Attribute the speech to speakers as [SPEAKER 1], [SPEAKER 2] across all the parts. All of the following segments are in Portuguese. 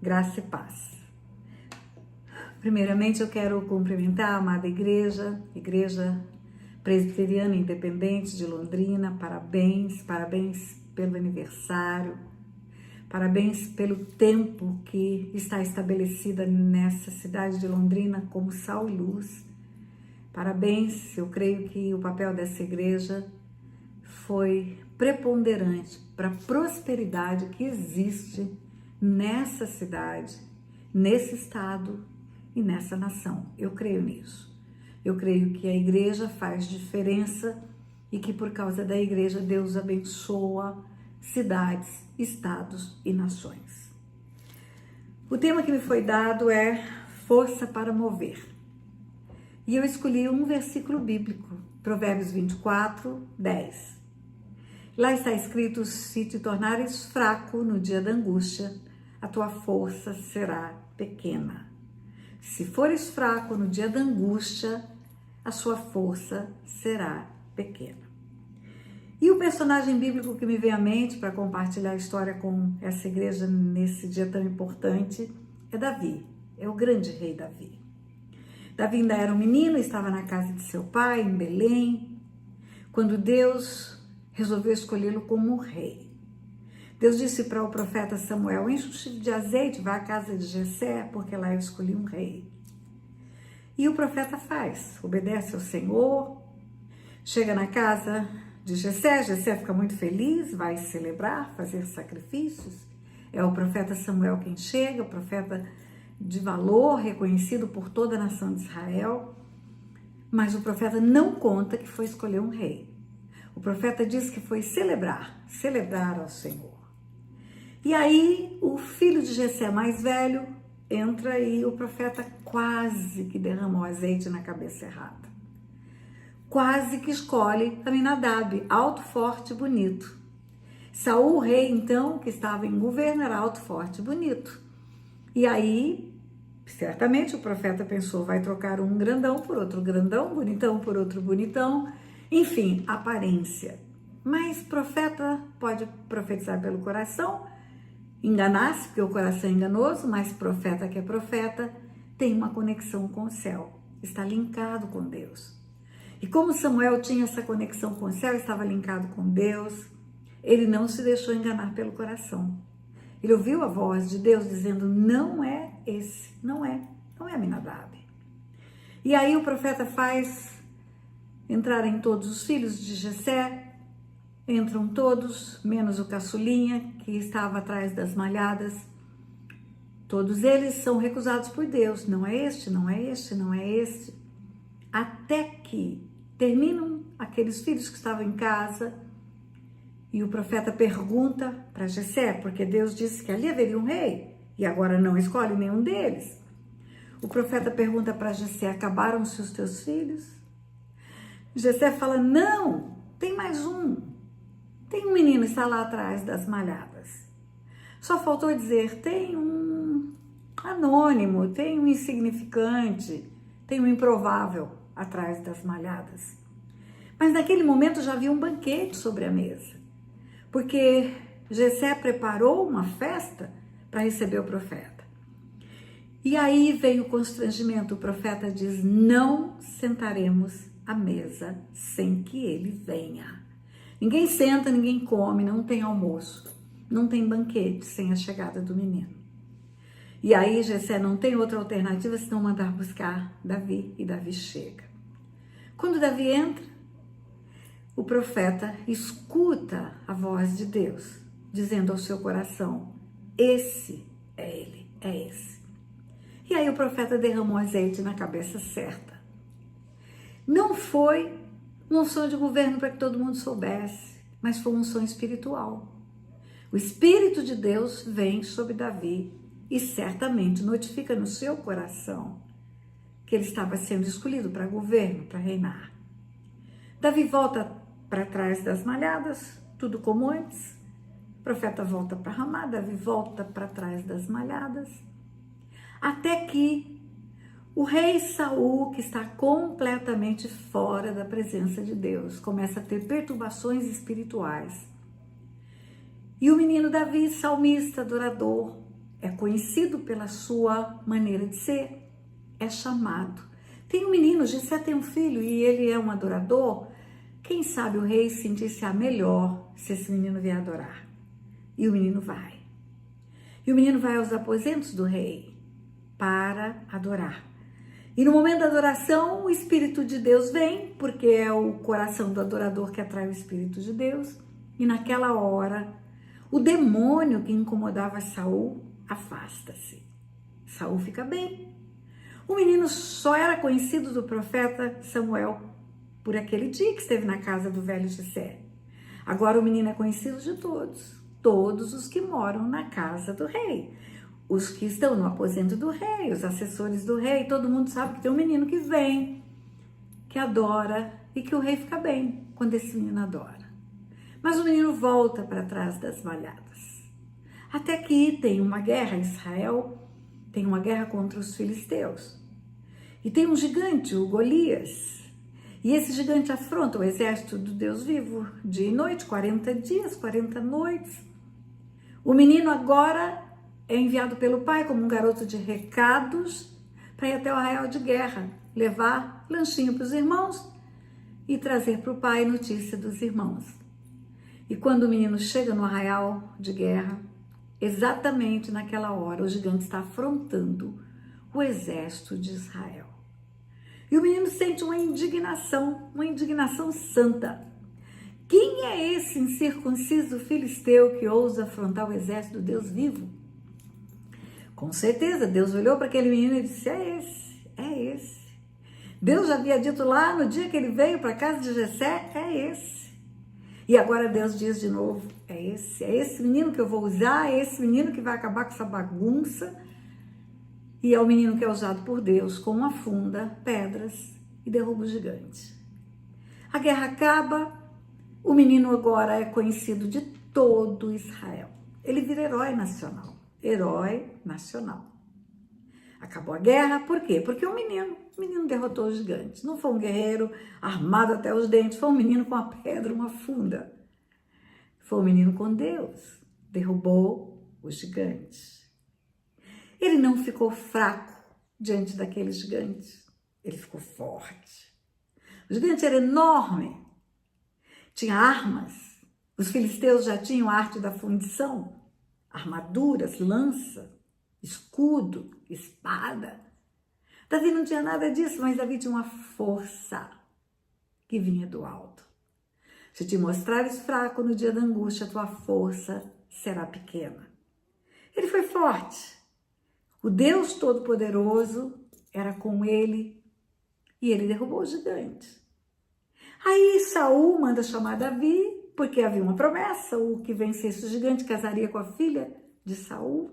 [SPEAKER 1] Graça e paz. Primeiramente, eu quero cumprimentar a amada Igreja Presbiteriana Independente de Londrina. Parabéns pelo aniversário, parabéns pelo tempo que está estabelecida nessa cidade de Londrina como sal e luz. Parabéns, eu creio que o papel dessa igreja foi preponderante para a prosperidade que existe nessa cidade, nesse estado e nessa nação. Eu creio nisso. Eu creio que a igreja faz diferença e que por causa da igreja Deus abençoa cidades, estados e nações. O tema que me foi dado é força para mover. E eu escolhi um versículo bíblico, Provérbios 24, 10. Lá está escrito: se te tornares fraco no dia da angústia, a tua força será pequena. Se fores fraco no dia da angústia, a sua força será pequena. E o personagem bíblico que me vem à mente para compartilhar a história com essa igreja nesse dia tão importante é Davi, é o grande rei Davi. Davi ainda era um menino, estava na casa de seu pai, em Belém, quando Deus resolveu escolhê-lo como rei. Deus disse para o profeta Samuel: enche um chifre de azeite, vá à casa de Jessé, porque lá eu escolhi um rei. E o profeta faz, obedece ao Senhor, chega na casa de Jessé, Jessé fica muito feliz, vai celebrar, fazer sacrifícios. É o profeta Samuel quem chega, o profeta de valor, reconhecido por toda a nação de Israel, mas o profeta não conta que foi escolher um rei. O profeta diz que foi celebrar ao Senhor. E aí o filho de Jessé mais velho entra e o profeta quase que derrama o azeite na cabeça errada. Quase que escolhe Aminadab, alto, forte, bonito. Saul, o rei então, que estava em governo, era alto, forte, bonito. E aí, certamente o profeta pensou, vai trocar um grandão por outro grandão, bonitão por outro bonitão. Enfim, aparência. Mas profeta pode profetizar pelo coração, enganar-se, porque o coração é enganoso, mas profeta que é profeta tem uma conexão com o céu, está linkado com Deus. E como Samuel tinha essa conexão com o céu, estava linkado com Deus, ele não se deixou enganar pelo coração. Ele ouviu a voz de Deus dizendo: não é esse, não é Aminadab. E aí o profeta faz entrarem todos os filhos de Jessé, entram todos, menos o caçulinha, que estava atrás das malhadas. Todos eles são recusados por Deus, não é este, não é este, não é este. Até que terminam aqueles filhos que estavam em casa e o profeta pergunta para Jessé, porque Deus disse que ali haveria um rei e agora não escolhe nenhum deles. O profeta pergunta para Jessé: acabaram-se os teus filhos? Jessé fala: não, tem mais um. Tem um menino que está lá atrás das malhadas. Só faltou dizer: tem um anônimo, tem um insignificante, tem um improvável atrás das malhadas. Mas naquele momento já havia um banquete sobre a mesa, porque Jessé preparou uma festa para receber o profeta. E aí vem o constrangimento, o profeta diz: não sentaremos à mesa sem que ele venha. Ninguém senta, ninguém come, não tem almoço, não tem banquete sem a chegada do menino. E aí Jessé não tem outra alternativa senão mandar buscar Davi, e Davi chega. Quando Davi entra, o profeta escuta a voz de Deus, dizendo ao seu coração: esse é ele, é esse. E aí o profeta derramou azeite na cabeça certa. Não foi um som de governo para que todo mundo soubesse, mas foi um som espiritual. O Espírito de Deus vem sobre Davi e certamente notifica no seu coração que ele estava sendo escolhido para governo, para reinar. Davi volta para trás das malhadas, tudo como antes. O profeta volta para Ramá, Davi volta para trás das malhadas, até que o rei Saul, que está completamente fora da presença de Deus, começa a ter perturbações espirituais. E o menino Davi, salmista, adorador, é conhecido pela sua maneira de ser, é chamado. Tem um menino, Jessé tem um filho e ele é um adorador. Quem sabe o rei sentir-se melhor se esse menino vier adorar. E o menino vai. E o menino vai aos aposentos do rei para adorar. E no momento da adoração, o Espírito de Deus vem, porque é o coração do adorador que atrai o Espírito de Deus. E naquela hora, o demônio que incomodava Saul afasta-se. Saul fica bem. O menino só era conhecido do profeta Samuel por aquele dia que esteve na casa do velho Jessé. Agora o menino é conhecido de todos os que moram na casa do rei. Os que estão no aposento do rei, os assessores do rei, todo mundo sabe que tem um menino que vem, que adora e que o rei fica bem quando esse menino adora. Mas o menino volta para trás das malhadas. Até que tem uma guerra em Israel, tem uma guerra contra os filisteus. E tem um gigante, o Golias. E esse gigante afronta o exército do Deus vivo dia e noite, 40 dias, 40 noites. O menino agora é enviado pelo pai como um garoto de recados para ir até o arraial de guerra, levar lanchinho para os irmãos e trazer para o pai notícia dos irmãos. E quando o menino chega no arraial de guerra, exatamente naquela hora o gigante está afrontando o exército de Israel. E o menino sente uma indignação santa. Quem é esse incircunciso filisteu que ousa afrontar o exército do Deus vivo? Com certeza, Deus olhou para aquele menino e disse, é esse. Deus já havia dito lá no dia que ele veio para a casa de Jessé, é esse. E agora Deus diz de novo, é esse menino que eu vou usar, é esse menino que vai acabar com essa bagunça. E é o menino que é usado por Deus, como afunda pedras e derruba o gigante. A guerra acaba, o menino agora é conhecido de todo Israel. Ele vira herói nacional. Acabou a guerra, por quê? Porque o menino derrotou o gigante. Não foi um guerreiro armado até os dentes, foi um menino com a pedra, uma funda. Foi um menino com Deus, derrubou o gigante. Ele não ficou fraco diante daquele gigante, ele ficou forte. O gigante era enorme, tinha armas, os filisteus já tinham a arte da fundição, armaduras, lança, escudo, espada. Davi não tinha nada disso, mas Davi tinha uma força que vinha do alto. Se te mostrares fraco no dia da angústia, tua força será pequena. Ele foi forte. O Deus Todo-Poderoso era com ele e ele derrubou o gigante. Aí Saul manda chamar Davi, porque havia uma promessa, o que vencesse o gigante casaria com a filha de Saul.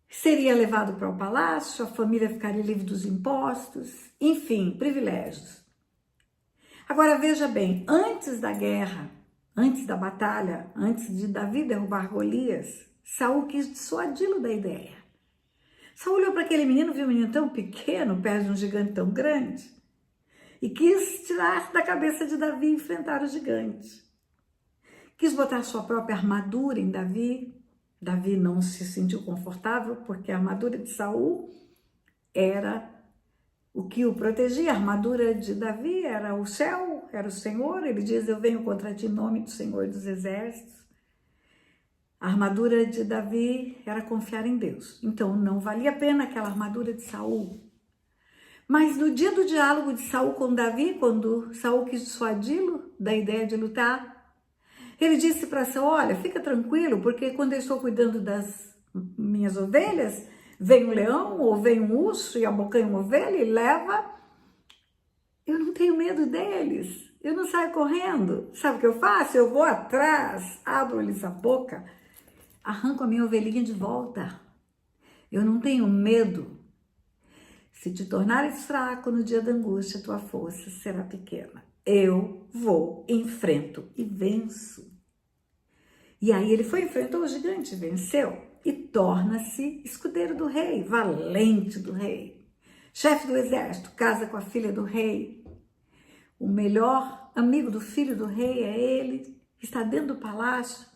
[SPEAKER 1] Seria levado para o palácio, a família ficaria livre dos impostos, enfim, privilégios. Agora veja bem, antes da guerra, antes da batalha, antes de Davi derrubar Golias, Saul quis dissuadi-lo da ideia. Saul olhou para aquele menino, viu um menino tão pequeno, perto de um gigante tão grande, e quis tirar da cabeça de Davi e enfrentar o gigante. Quis botar sua própria armadura em Davi. Davi não se sentiu confortável, porque a armadura de Saul era o que o protegia. A armadura de Davi era o céu, era o Senhor. Ele diz, eu venho contra ti em nome do Senhor dos Exércitos. A armadura de Davi era confiar em Deus. Então, não valia a pena aquela armadura de Saul. Mas no dia do diálogo de Saul com Davi, quando Saul quis dissuadi-lo da ideia de lutar, ele disse para Saul, olha, fica tranquilo, porque quando eu estou cuidando das minhas ovelhas, vem um leão ou vem um urso e abocanha uma ovelha e leva. Eu não tenho medo deles, eu não saio correndo. Sabe o que eu faço? Eu vou atrás, abro-lhes a boca, arranco a minha ovelhinha de volta. Eu não tenho medo. Se te tornares fraco no dia da angústia, tua força será pequena. Eu vou, enfrento e venço. E aí ele foi, enfrentou o gigante, venceu e torna-se escudeiro do rei, valente do rei. Chefe do exército, casa com a filha do rei. O melhor amigo do filho do rei é ele, está dentro do palácio.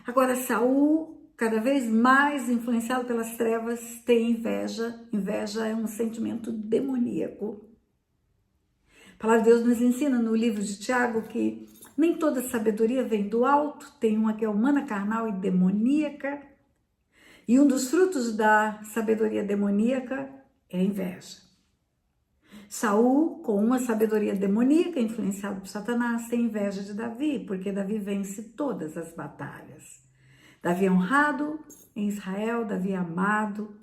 [SPEAKER 1] Agora Saul cada vez mais influenciado pelas trevas, tem inveja. Inveja é um sentimento demoníaco. A palavra de Deus nos ensina no livro de Tiago que nem toda sabedoria vem do alto, tem uma que é humana, carnal e demoníaca. E um dos frutos da sabedoria demoníaca é a inveja. Saul, com uma sabedoria demoníaca, influenciado por Satanás, tem inveja de Davi, porque Davi vence todas as batalhas. Davi é honrado em Israel, Davi é amado.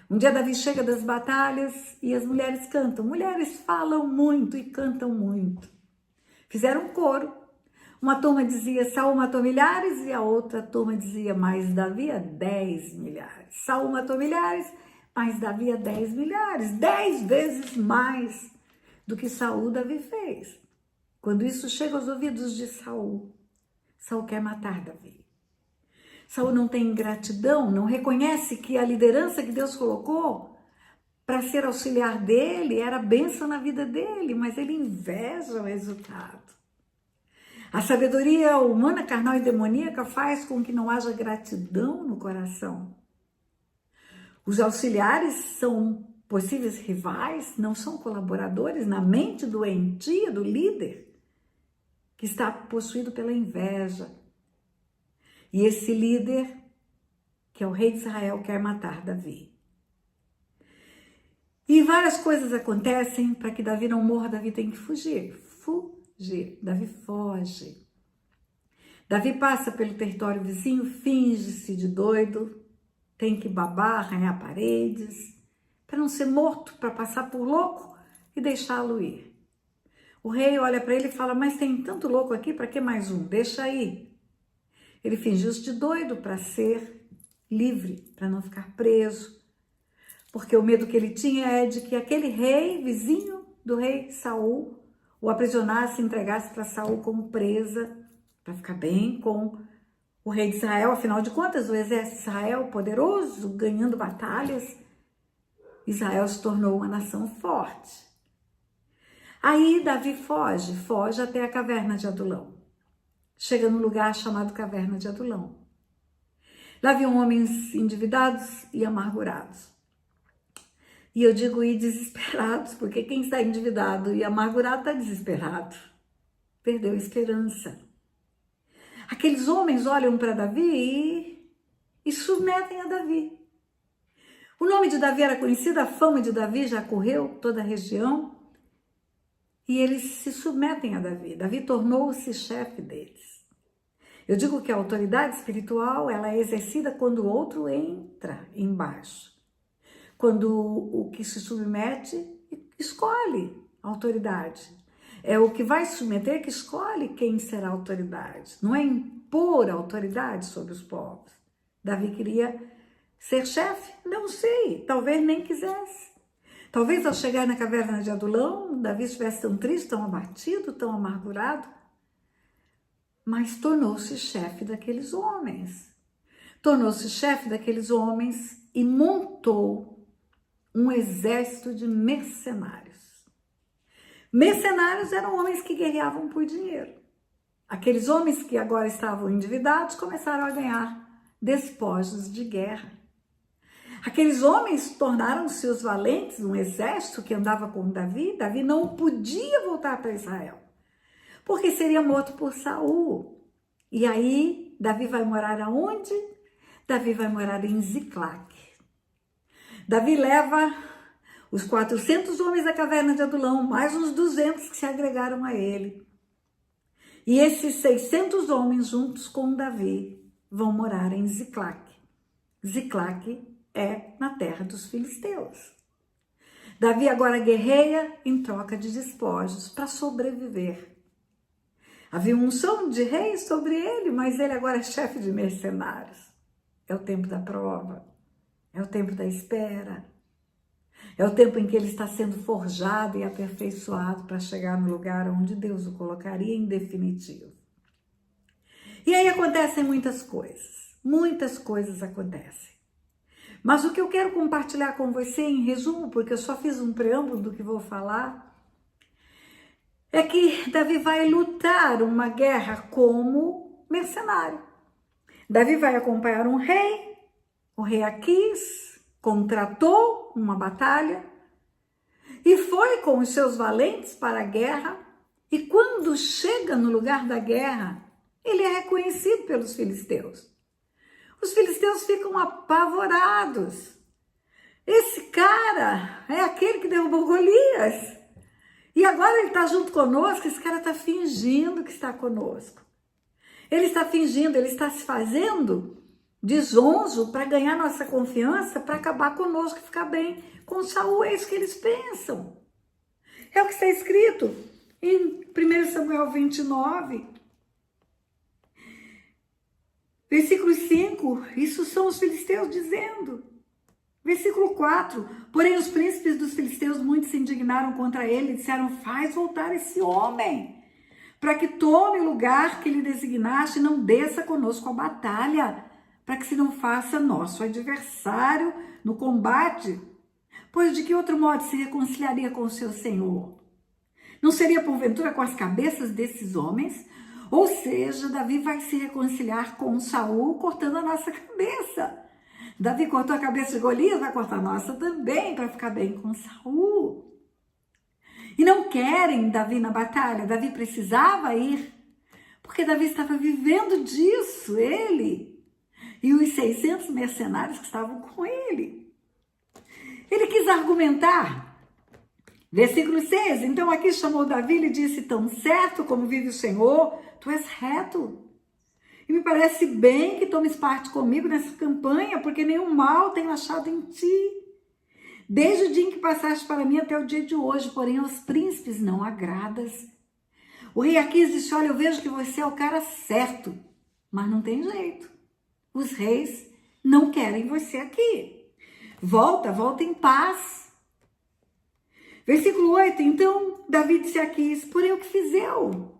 [SPEAKER 1] Um dia Davi chega das batalhas e as mulheres cantam. Mulheres falam muito e cantam muito. Fizeram um coro. Uma turma dizia, Saul matou milhares, e a outra turma dizia, mas Davi é 10 milhares. Saul matou milhares, mas Davi é 10 milhares. 10 vezes mais do que Saul, Davi fez. Quando isso chega aos ouvidos de Saul, Saul quer matar Davi. Saul não tem gratidão, não reconhece que a liderança que Deus colocou para ser auxiliar dele era bênção na vida dele, mas ele inveja o resultado. A sabedoria humana, carnal e demoníaca faz com que não haja gratidão no coração. Os auxiliares são possíveis rivais, não são colaboradores na mente doentia do líder, que está possuído pela inveja. E esse líder, que é o rei de Israel, quer matar Davi. E várias coisas acontecem para que Davi não morra. Davi tem que fugir. Davi foge. Davi passa pelo território vizinho, finge-se de doido, tem que babar, arranhar paredes, para não ser morto, para passar por louco e deixá-lo ir. O rei olha para ele e fala, mas tem tanto louco aqui, para que mais um? Deixa aí. Ele fingiu-se de doido para ser livre, para não ficar preso, porque o medo que ele tinha é de que aquele rei, vizinho do rei Saul, o aprisionasse e entregasse para Saul como presa, para ficar bem com o rei de Israel. Afinal de contas, o exército de Israel, poderoso, ganhando batalhas, Israel se tornou uma nação forte. Aí Davi foge até a caverna de Adulão. Chega num lugar chamado Caverna de Adulão. Lá haviam homens endividados e amargurados. E eu digo e desesperados, porque quem está endividado e amargurado está desesperado. Perdeu a esperança. Aqueles homens olham para Davi e submetem a Davi. O nome de Davi era conhecido, a fama de Davi já correu toda a região. E eles se submetem a Davi. Davi tornou-se chefe deles. Eu digo que a autoridade espiritual ela é exercida quando o outro entra embaixo. Quando o que se submete escolhe a autoridade. É o que vai se submeter que escolhe quem será a autoridade. Não é impor a autoridade sobre os povos. Davi queria ser chefe? Não sei, talvez nem quisesse. Talvez ao chegar na caverna de Adulão, Davi estivesse tão triste, tão abatido, tão amargurado, mas tornou-se chefe daqueles homens. Tornou-se chefe daqueles homens e montou um exército de mercenários. Mercenários eram homens que guerreavam por dinheiro. Aqueles homens que agora estavam endividados começaram a ganhar despojos de guerra. Aqueles homens tornaram-se os valentes, um exército que andava com Davi. Davi não podia voltar para Israel, porque seria morto por Saul. E aí, Davi vai morar aonde? Davi vai morar em Ziclague. Davi leva os 400 homens da caverna de Adulão, mais uns 200 que se agregaram a ele. E esses 600 homens, juntos com Davi, vão morar em Ziclague. Ziclague é na terra dos filisteus. Davi agora guerreia em troca de despojos para sobreviver. Havia uma unção de rei sobre ele, mas ele agora é chefe de mercenários. É o tempo da prova, é o tempo da espera, é o tempo em que ele está sendo forjado e aperfeiçoado para chegar no lugar onde Deus o colocaria em definitivo. E aí acontecem muitas coisas acontecem. Mas o que eu quero compartilhar com você em resumo, porque eu só fiz um preâmbulo do que vou falar, é que Davi vai lutar uma guerra como mercenário. Davi vai acompanhar um rei, o rei Aquis, contratou uma batalha e foi com os seus valentes para a guerra. E quando chega no lugar da guerra, ele é reconhecido pelos filisteus. Os filisteus ficam apavorados. Esse cara é aquele que derrubou Golias. E agora ele está junto conosco, esse cara está fingindo que está conosco. Ele está fingindo, ele está se fazendo de zonzo para ganhar nossa confiança, para acabar conosco e ficar bem com Saul. É isso que eles pensam. É o que está escrito em 1 Samuel 29, versículo 5. Isso são os filisteus dizendo. Versículo 4. Porém os príncipes dos filisteus muito se indignaram contra ele e disseram: faz voltar esse homem, para que tome o lugar que lhe designaste e não desça conosco a batalha, para que se não faça nosso adversário no combate. Pois de que outro modo se reconciliaria com o seu senhor? Não seria porventura com as cabeças desses homens? Ou seja, Davi vai se reconciliar com Saul cortando a nossa cabeça. Davi cortou a cabeça de Golias, vai cortar a nossa também, para ficar bem com Saul. E não querem Davi na batalha. Davi precisava ir, porque Davi estava vivendo disso, ele e os 600 mercenários que estavam com ele. Ele quis argumentar. Versículo 6. Então aqui chamou Davi e lhe disse: tão certo como vive o Senhor, tu és reto. E me parece bem que tomes parte comigo nessa campanha, porque nenhum mal tenho achado em ti. Desde o dia em que passaste para mim até o dia de hoje, porém aos príncipes não agradas. O rei Aquis disse: olha, eu vejo que você é o cara certo, mas não tem jeito. Os reis não querem você aqui. Volta em paz. Versículo 8. Então Davi disse a Aquis: porém o que fiz eu?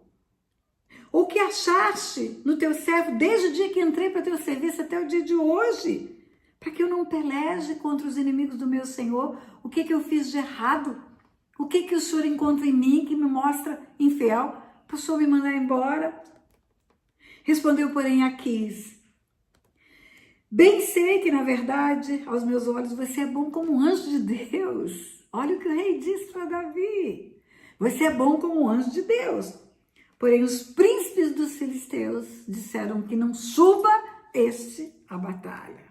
[SPEAKER 1] O que achaste no teu servo desde o dia que entrei para teu serviço até o dia de hoje? Para que eu não peleje contra os inimigos do meu Senhor? O que eu fiz de errado? O que o Senhor encontra em mim que me mostra infiel? Para o Senhor me mandar embora? Respondeu, porém, Aquis: bem sei que, na verdade, aos meus olhos, você é bom como um anjo de Deus. Olha o que o rei disse para Davi. Você é bom como um anjo de Deus. Porém, os príncipes dos filisteus disseram que não suba este à batalha.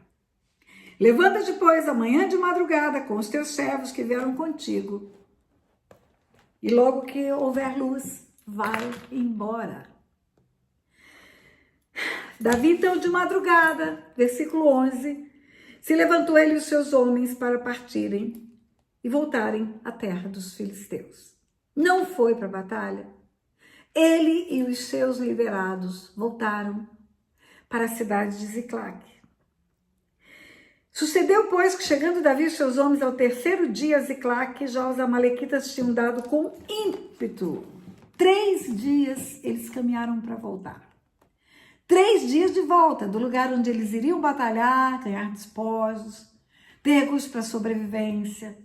[SPEAKER 1] Levanta-te, pois, amanhã de madrugada com os teus servos que vieram contigo. E logo que houver luz, vai embora. Davi, então, de madrugada, versículo 11, se levantou ele e os seus homens para partirem e voltarem à terra dos filisteus. Não foi para a batalha. Ele e os seus liderados voltaram para a cidade de Ziclague. Sucedeu, pois, que chegando Davi e seus homens ao terceiro dia a Ziclague, já os amalequitas tinham dado com ímpeto. 3 dias eles caminharam para voltar. 3 dias de volta do lugar onde eles iriam batalhar, ganhar despojos, ter recursos para sobrevivência.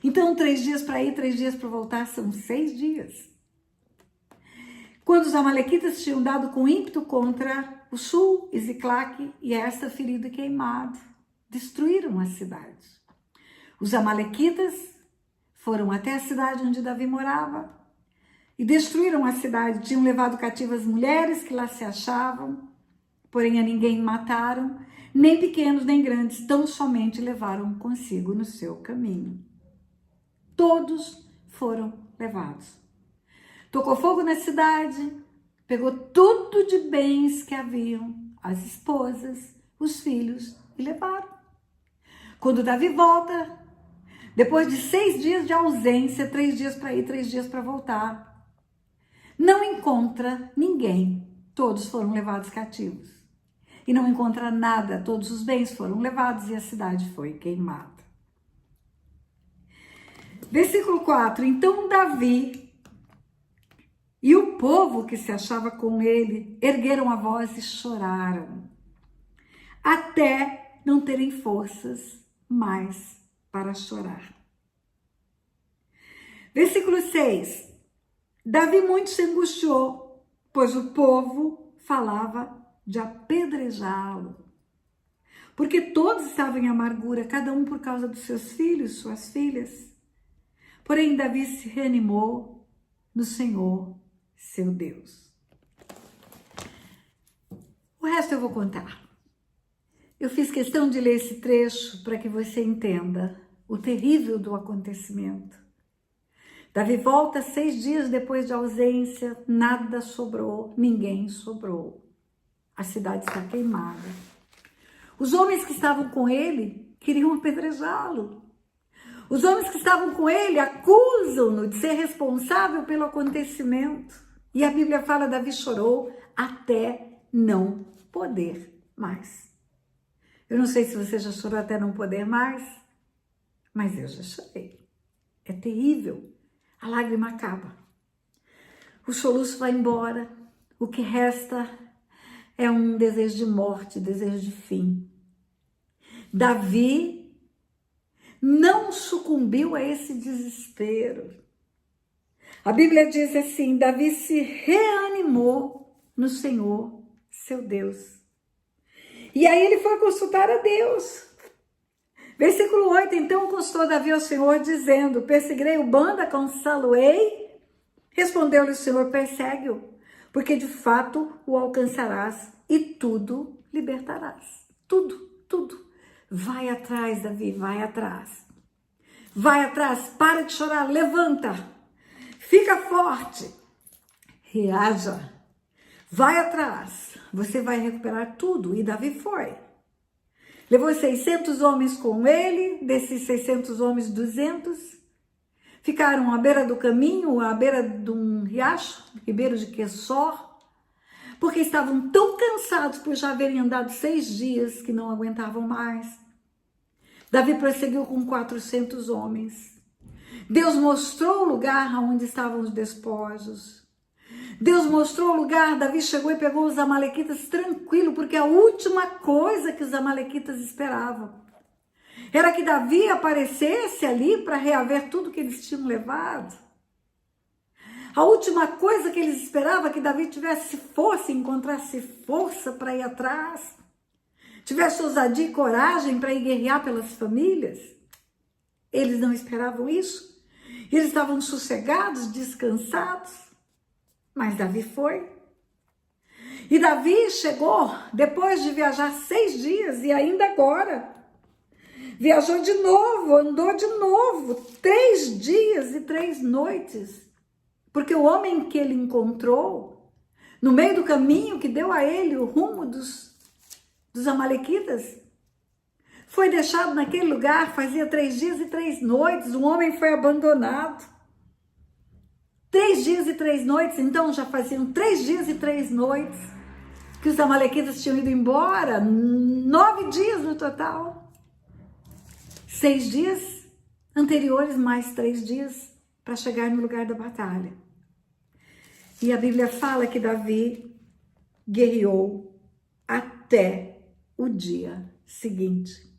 [SPEAKER 1] Então, 3 dias para ir, 3 dias para voltar, são 6 dias. Quando os amalequitas tinham dado com ímpeto contra o sul e Ziclague, e esta ferido e queimado, destruíram a cidade. Os amalequitas foram até a cidade onde Davi morava e destruíram a cidade. Tinham levado cativas mulheres que lá se achavam, porém a ninguém mataram, nem pequenos nem grandes, tão somente levaram consigo no seu caminho. Todos foram levados. Tocou fogo na cidade, pegou tudo de bens que haviam, as esposas, os filhos, e levaram. Quando Davi volta, depois de 6 dias de ausência, 3 dias para ir, 3 dias para voltar, não encontra ninguém, todos foram levados cativos. E não encontra nada, todos os bens foram levados e a cidade foi queimada. Versículo 4, então Davi e o povo que se achava com ele ergueram a voz e choraram, até não terem forças mais para chorar. Versículo 6. Davi muito se angustiou, pois o povo falava de apedrejá-lo, porque todos estavam em amargura, cada um por causa dos seus filhos, suas filhas. Porém, Davi se reanimou no Senhor, seu Deus. O resto eu vou contar. Eu fiz questão de ler esse trecho para que você entenda o terrível do acontecimento. Davi volta 6 dias depois de ausência, nada sobrou, ninguém sobrou. A cidade está queimada. Os homens que estavam com ele queriam apedrejá-lo. Os homens que estavam com ele acusam-no de ser responsável pelo acontecimento. E a Bíblia fala, Davi chorou até não poder mais. Eu não sei se você já chorou até não poder mais, mas eu já chorei. É terrível. A lágrima acaba. O soluço vai embora. O que resta é um desejo de morte, desejo de fim. Davi não sucumbiu a esse desespero. A Bíblia diz assim, Davi se reanimou no Senhor, seu Deus. E aí ele foi consultar a Deus. Versículo 8, então consultou Davi ao Senhor, dizendo, perseguirei o bando, alcançá-lo-ei? Respondeu-lhe o Senhor, persegue-o, porque de fato o alcançarás e tudo libertarás. Tudo, tudo. Vai atrás, Davi, vai atrás. Vai atrás, para de chorar, levanta. Fica forte. Reaja. Vai atrás. Você vai recuperar tudo. E Davi foi. Levou 600 homens com ele. Desses 600 homens, 200 ficaram à beira do caminho, à beira de um riacho, ribeiro de Quessor, porque estavam tão cansados por já haverem andado 6 dias que não aguentavam mais. Davi prosseguiu com 400 homens. Deus mostrou o lugar onde estavam os despojos. Deus mostrou o lugar, Davi chegou e pegou os amalequitas tranquilo, porque a última coisa que os amalequitas esperavam era que Davi aparecesse ali para reaver tudo que eles tinham levado. A última coisa que eles esperavam é que Davi tivesse força, encontrasse força para ir atrás, tivesse ousadia e coragem para ir guerrear pelas famílias. Eles não esperavam isso. Eles estavam sossegados, descansados. Mas Davi foi. E Davi chegou depois de viajar 6 dias e ainda agora. Viajou de novo, andou de novo, 3 dias e 3 noites. Porque o homem que ele encontrou, no meio do caminho que deu a ele o rumo dos amalequitas, foi deixado naquele lugar, fazia 3 dias e 3 noites, o homem foi abandonado. 3 dias e 3 noites, então já faziam 3 dias e 3 noites que os amalequitas tinham ido embora, 9 dias no total. 6 dias anteriores, mais 3 dias para chegar no lugar da batalha. E a Bíblia fala que Davi guerreou até o dia seguinte.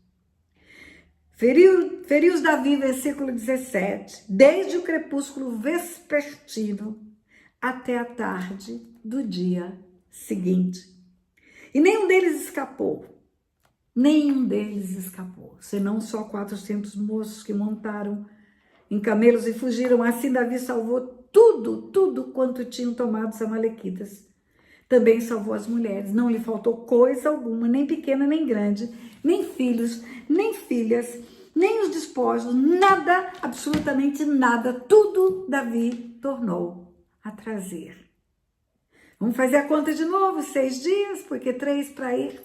[SPEAKER 1] Feriu Davi, versículo 17, desde o crepúsculo vespertino até a tarde do dia seguinte. E nenhum deles escapou, senão só 400 moços que montaram em camelos e fugiram. Assim Davi salvou tudo quanto tinham tomado os amalequitas. Também salvou as mulheres, não lhe faltou coisa alguma, nem pequena nem grande, nem filhos, nem filhas, nem os despojos, nada, absolutamente nada, tudo Davi tornou a trazer. Vamos fazer a conta de novo, 6 dias, porque 3 para ir,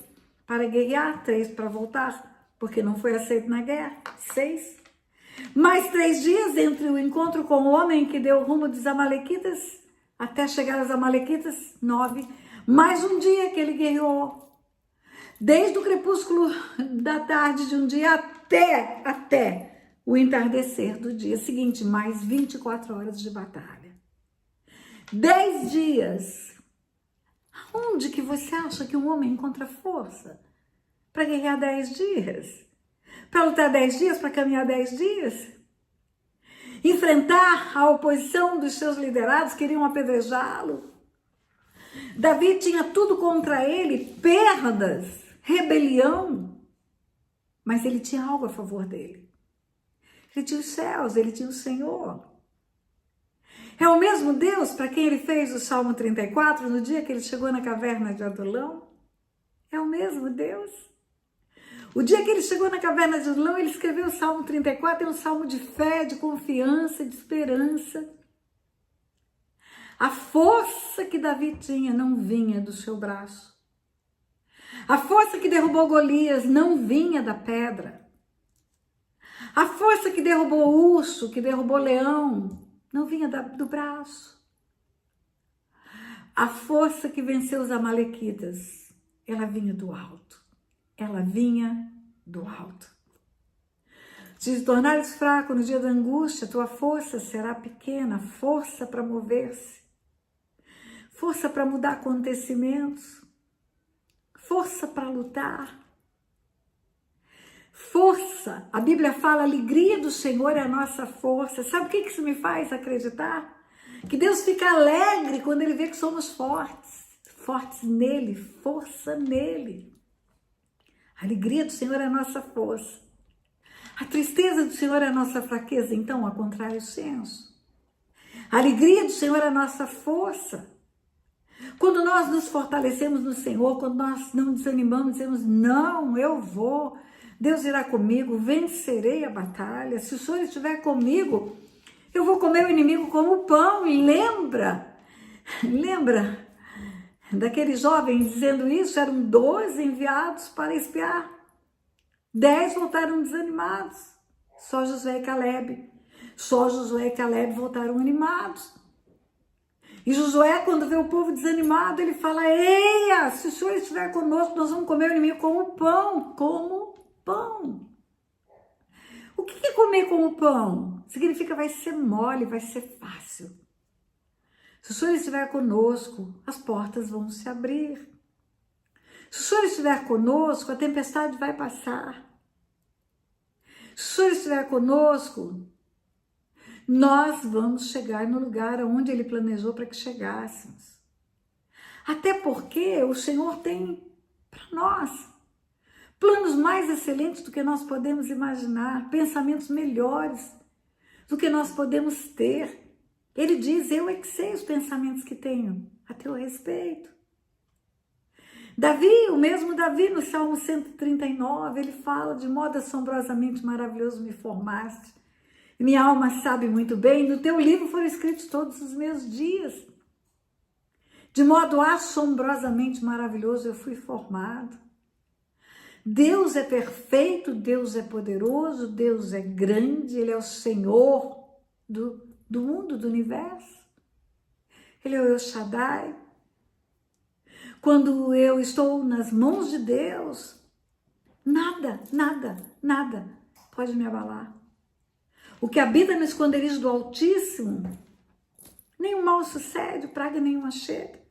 [SPEAKER 1] para guerrear, 3 para voltar, porque não foi aceito na guerra, 6. Mais 3 dias entre o encontro com o homem que deu o rumo dos amalequitas, até chegar aos amalequitas, 9. Mais um dia que ele guerreou. Desde o crepúsculo da tarde de um dia até o entardecer do dia seguinte, mais 24 horas de batalha. 10 dias. Onde que você acha que um homem encontra força para guerrear 10 dias? Para lutar 10 dias, para caminhar 10 dias? Enfrentar a oposição dos seus liderados, queriam apedrejá-lo. Davi tinha tudo contra ele, perdas, rebelião, mas ele tinha algo a favor dele. Ele tinha os céus, ele tinha o Senhor. É o mesmo Deus para quem ele fez o Salmo 34 no dia que ele chegou na caverna de Adulão? É o mesmo Deus. O dia que ele chegou na caverna de Adulão, ele escreveu o Salmo 34, é um salmo de fé, de confiança, de esperança. A força que Davi tinha não vinha do seu braço. A força que derrubou Golias não vinha da pedra. A força que derrubou o urso, que derrubou o leão, não vinha do braço. A força que venceu os amalequitas, ela vinha do alto. Ela vinha do alto. Se te tornares fraco no dia da angústia, tua força será pequena, força para mover-se, força para mudar acontecimentos, força para lutar, força. A Bíblia fala, a alegria do Senhor é a nossa força. Sabe o que isso me faz acreditar? Que Deus fica alegre quando Ele vê que somos fortes, fortes nele, força nele. A alegria do Senhor é a nossa força. A tristeza do Senhor é a nossa fraqueza, então, ao contrário senso. A alegria do Senhor é a nossa força. Quando nós nos fortalecemos no Senhor, quando nós não desanimamos, dizemos, não, eu vou, Deus irá comigo, vencerei a batalha. Se o Senhor estiver comigo, eu vou comer o inimigo como pão. E lembra daquele jovem dizendo isso? Eram 12 enviados para espiar. 10 voltaram desanimados. Só Josué e Caleb voltaram animados. E Josué, quando vê o povo desanimado, ele fala, eia, se o Senhor estiver conosco, nós vamos comer o inimigo como pão. Como pão. O que é comer como pão? Significa vai ser mole, vai ser fácil. Se o Senhor estiver conosco, as portas vão se abrir. Se o Senhor estiver conosco, a tempestade vai passar. Se o Senhor estiver conosco, nós vamos chegar no lugar onde Ele planejou para que chegássemos. Até porque o Senhor tem para nós planos mais excelentes do que nós podemos imaginar, pensamentos melhores do que nós podemos ter. Ele diz, eu é que sei os pensamentos que tenho a teu respeito. Davi, o mesmo Davi, no Salmo 139, ele fala, de modo assombrosamente maravilhoso me formaste, minha alma sabe muito bem, no teu livro foram escritos todos os meus dias. De modo assombrosamente maravilhoso eu fui formado. Deus é perfeito, Deus é poderoso, Deus é grande, Ele é o Senhor do mundo, do universo. Ele é o El Shaddai. Quando eu estou nas mãos de Deus, nada pode me abalar. O que habita no esconderijo do Altíssimo, nenhum mal sucede, praga nenhuma chega.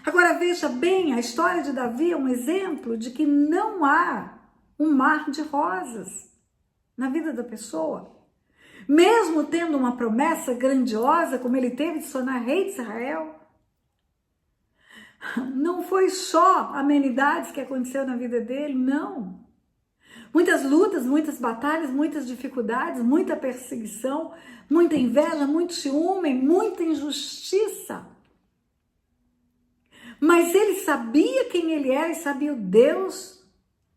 [SPEAKER 1] Agora veja bem, a história de Davi é um exemplo de que não há um mar de rosas na vida da pessoa. Mesmo tendo uma promessa grandiosa, como ele teve de se tornar rei de Israel, não foi só amenidades que aconteceu na vida dele, não. Muitas lutas, muitas batalhas, muitas dificuldades, muita perseguição, muita inveja, muito ciúme, muita injustiça. Mas ele sabia quem ele era e sabia o Deus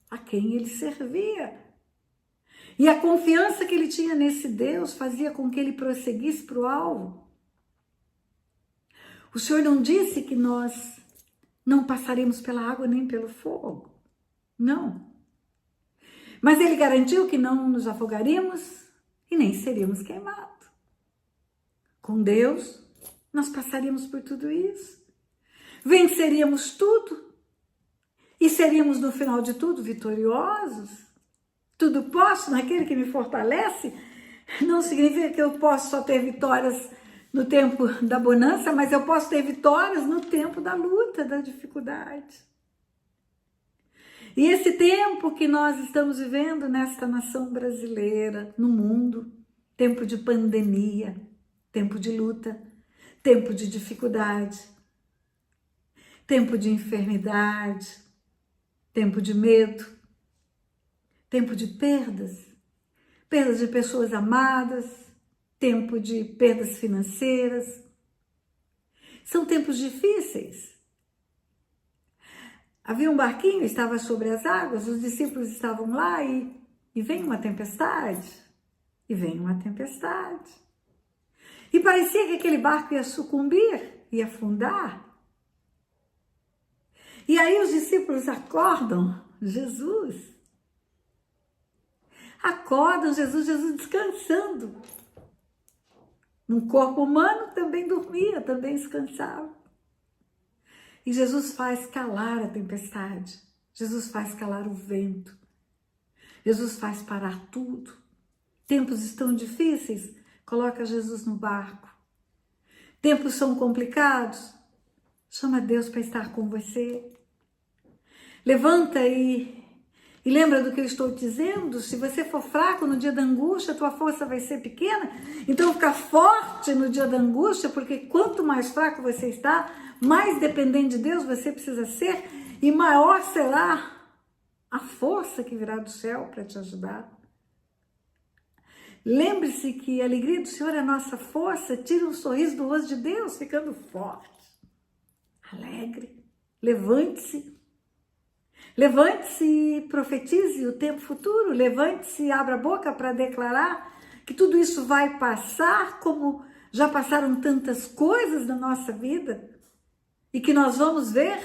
[SPEAKER 1] a quem ele servia. E a confiança que ele tinha nesse Deus fazia com que ele prosseguisse para o alvo. O Senhor não disse que nós não passaremos pela água nem pelo fogo. Não. Mas Ele garantiu que não nos afogaríamos e nem seríamos queimados. Com Deus, nós passaríamos por tudo isso. Venceríamos tudo. E seríamos, no final de tudo, vitoriosos. Tudo posso naquele que me fortalece. Não significa que eu posso só ter vitórias no tempo da bonança, mas eu posso ter vitórias no tempo da luta, da dificuldade. E esse tempo que nós estamos vivendo nesta nação brasileira, no mundo, tempo de pandemia, tempo de luta, tempo de dificuldade, tempo de enfermidade, tempo de medo, tempo de perdas, perdas de pessoas amadas, tempo de perdas financeiras. São tempos difíceis. Havia um barquinho, estava sobre as águas, os discípulos estavam lá e vem uma tempestade, e vem uma tempestade. E parecia que aquele barco ia sucumbir, ia afundar. E aí os discípulos acordam Jesus. Acordam Jesus descansando. No corpo humano também dormia, também descansava. E Jesus faz calar a tempestade. Jesus faz calar o vento. Jesus faz parar tudo. Tempos estão difíceis, coloca Jesus no barco. Tempos são complicados, chama Deus para estar com você. Levanta e lembra do que eu estou dizendo. Se você for fraco no dia da angústia, tua força vai ser pequena. Então fica forte no dia da angústia, porque quanto mais fraco você está, mais dependente de Deus você precisa ser e maior será a força que virá do céu para te ajudar. Lembre-se que a alegria do Senhor é a nossa força. Tira um sorriso do rosto de Deus, ficando forte, alegre. Levante-se. Levante-se e profetize o tempo futuro. Levante-se e abra a boca para declarar que tudo isso vai passar, como já passaram tantas coisas na nossa vida, e que nós vamos ver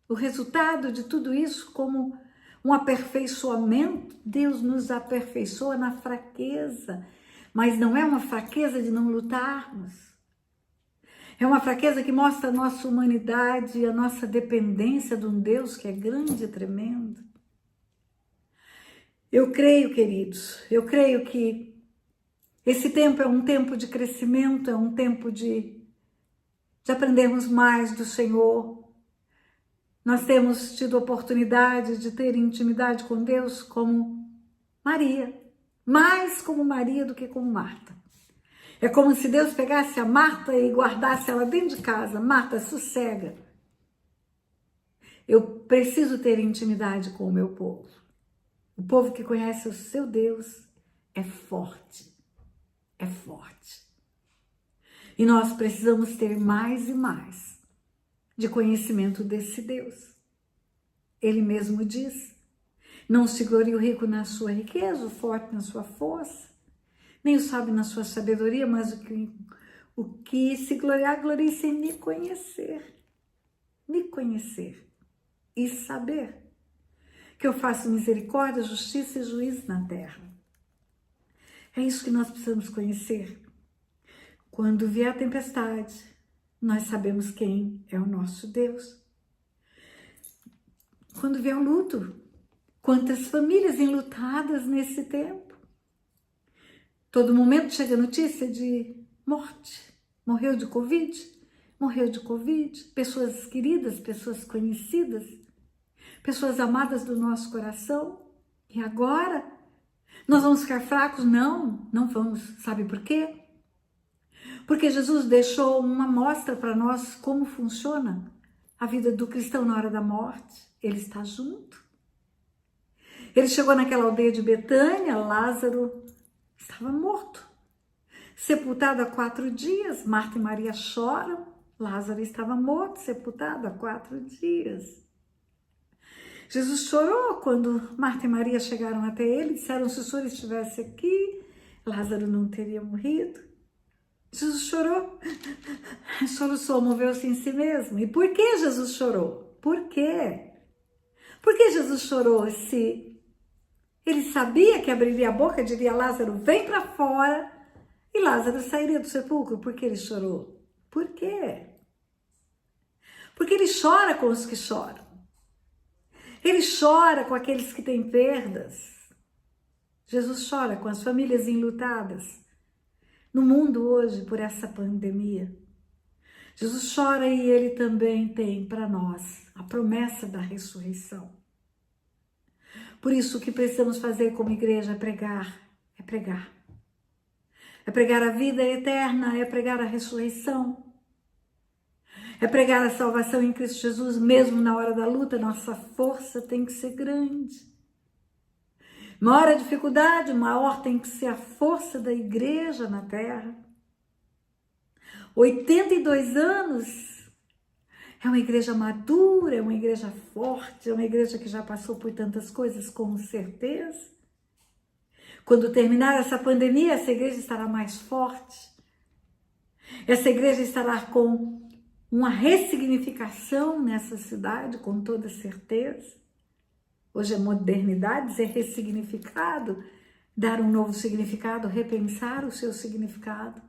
[SPEAKER 1] o resultado de tudo isso como um aperfeiçoamento. Deus nos aperfeiçoa na fraqueza, mas não é uma fraqueza de não lutarmos. É uma fraqueza que mostra a nossa humanidade e a nossa dependência de um Deus que é grande e tremendo. Eu creio, queridos, eu creio que esse tempo é um tempo de crescimento, é um tempo de aprendermos mais do Senhor. Nós temos tido a oportunidade de ter intimidade com Deus como Maria, mais como Maria do que como Marta. É como se Deus pegasse a Marta e guardasse ela dentro de casa. Marta, sossega. Eu preciso ter intimidade com o meu povo. O povo que conhece o seu Deus é forte. É forte. E nós precisamos ter mais e mais de conhecimento desse Deus. Ele mesmo diz: não se glorie o rico na sua riqueza, o forte na sua força, nem o sábio na sua sabedoria, mas o que se gloriar, glorie-se em me conhecer e saber que eu faço misericórdia, justiça e juízo na terra. É isso que nós precisamos conhecer. Quando vier a tempestade, nós sabemos quem é o nosso Deus. Quando vier o luto, quantas famílias enlutadas nesse tempo. Todo momento chega notícia de morte. Morreu de Covid, pessoas queridas, pessoas conhecidas, pessoas amadas do nosso coração. E agora, nós vamos ficar fracos? Não, não vamos. Sabe por quê? Porque Jesus deixou uma amostra para nós como funciona a vida do cristão na hora da morte. Ele está junto. Ele chegou naquela aldeia de Betânia, Lázaro estava morto, sepultado há 4 dias. Marta e Maria choram. Lázaro estava morto, sepultado há 4 dias. Jesus chorou quando Marta e Maria chegaram até ele, disseram: se o Senhor estivesse aqui, Lázaro não teria morrido. Jesus chorou, soluçou, moveu-se em si mesmo. E por que Jesus chorou? Por quê? Por que Jesus chorou se ele sabia que abriria a boca, diria: Lázaro, vem para fora, e Lázaro sairia do sepulcro? Por que ele chorou? Por quê? Porque ele chora com os que choram. Ele chora com aqueles que têm perdas. Jesus chora com as famílias enlutadas no mundo hoje por essa pandemia. Jesus chora e ele também tem para nós a promessa da ressurreição. Por isso, o que precisamos fazer como igreja é pregar. É pregar. É pregar a vida eterna, é pregar a ressurreição. É pregar a salvação em Cristo Jesus, mesmo na hora da luta. Nossa força tem que ser grande. Maior a dificuldade, maior tem que ser a força da igreja na terra. 82 anos é uma igreja madura, é uma igreja forte, é uma igreja que já passou por tantas coisas, com certeza. Quando terminar essa pandemia, essa igreja estará mais forte. Essa igreja estará com uma ressignificação nessa cidade, com toda certeza. Hoje é modernidade, dizer ressignificado, dar um novo significado, repensar o seu significado.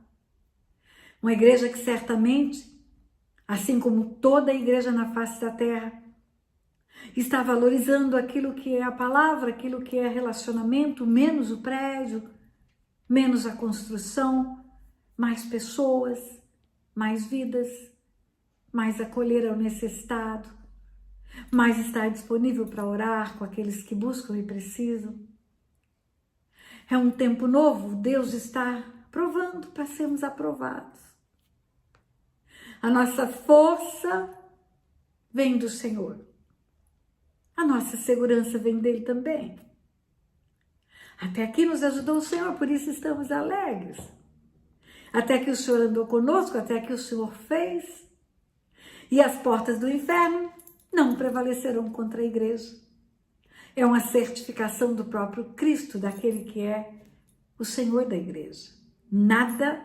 [SPEAKER 1] Uma igreja que certamente, assim como toda a igreja na face da terra, está valorizando aquilo que é a palavra, aquilo que é relacionamento, menos o prédio, menos a construção, mais pessoas, mais vidas, mais acolher ao necessitado, mais estar disponível para orar com aqueles que buscam e precisam. É um tempo novo, Deus está provando para sermos aprovados. A nossa força vem do Senhor. A nossa segurança vem dele também. Até aqui nos ajudou o Senhor, por isso estamos alegres. Até que o Senhor andou conosco, até que o Senhor fez. E as portas do inferno não prevalecerão contra a igreja. É uma certificação do próprio Cristo, daquele que é o Senhor da igreja. Nada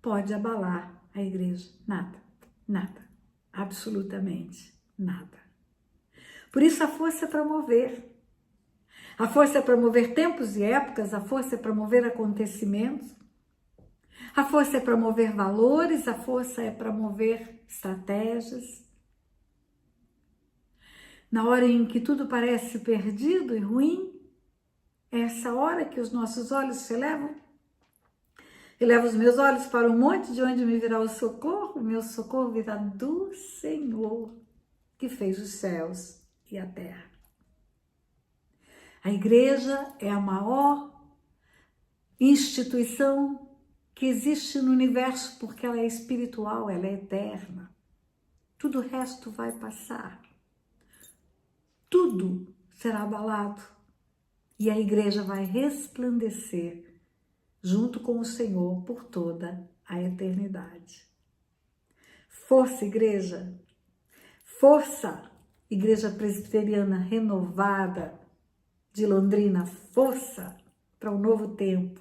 [SPEAKER 1] pode abalar a igreja. Nada, nada, absolutamente nada. Por isso a força é para mover. A força é para mover tempos e épocas, a força é para mover acontecimentos, a força é para mover valores, a força é para mover estratégias. Na hora em que tudo parece perdido e ruim, é essa hora que os nossos olhos se elevam. Elevo os meus olhos para o monte de onde me virá o meu socorro virá do Senhor, que fez os céus e a terra. A igreja é a maior instituição que existe no universo, porque ela é espiritual, ela é eterna. Tudo o resto vai passar. Tudo será abalado e a igreja vai resplandecer junto com o Senhor por toda a eternidade. Força, igreja! Força, Igreja Presbiteriana renovada de Londrina, força para um novo tempo,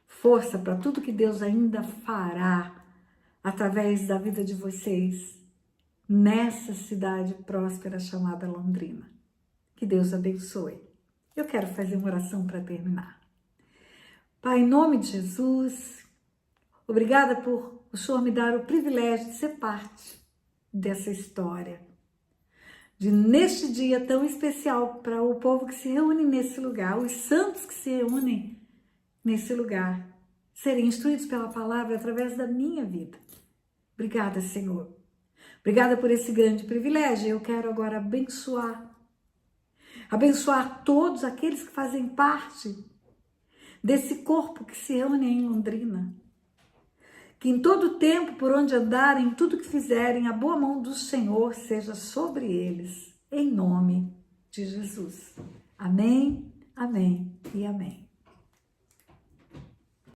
[SPEAKER 1] força para tudo que Deus ainda fará através da vida de vocês nessa cidade próspera chamada Londrina. Que Deus abençoe. Eu quero fazer uma oração para terminar. Pai, em nome de Jesus, obrigada por o Senhor me dar o privilégio de ser parte dessa história. De neste dia tão especial para o povo que se reúne nesse lugar, os santos que se reúnem nesse lugar, serem instruídos pela palavra através da minha vida. Obrigada, Senhor. Obrigada por esse grande privilégio. Eu quero agora abençoar todos aqueles que fazem parte desse corpo que se reúne em Londrina. Que em todo tempo, por onde andarem, tudo que fizerem, a boa mão do Senhor seja sobre eles, em nome de Jesus. Amém, amém e amém.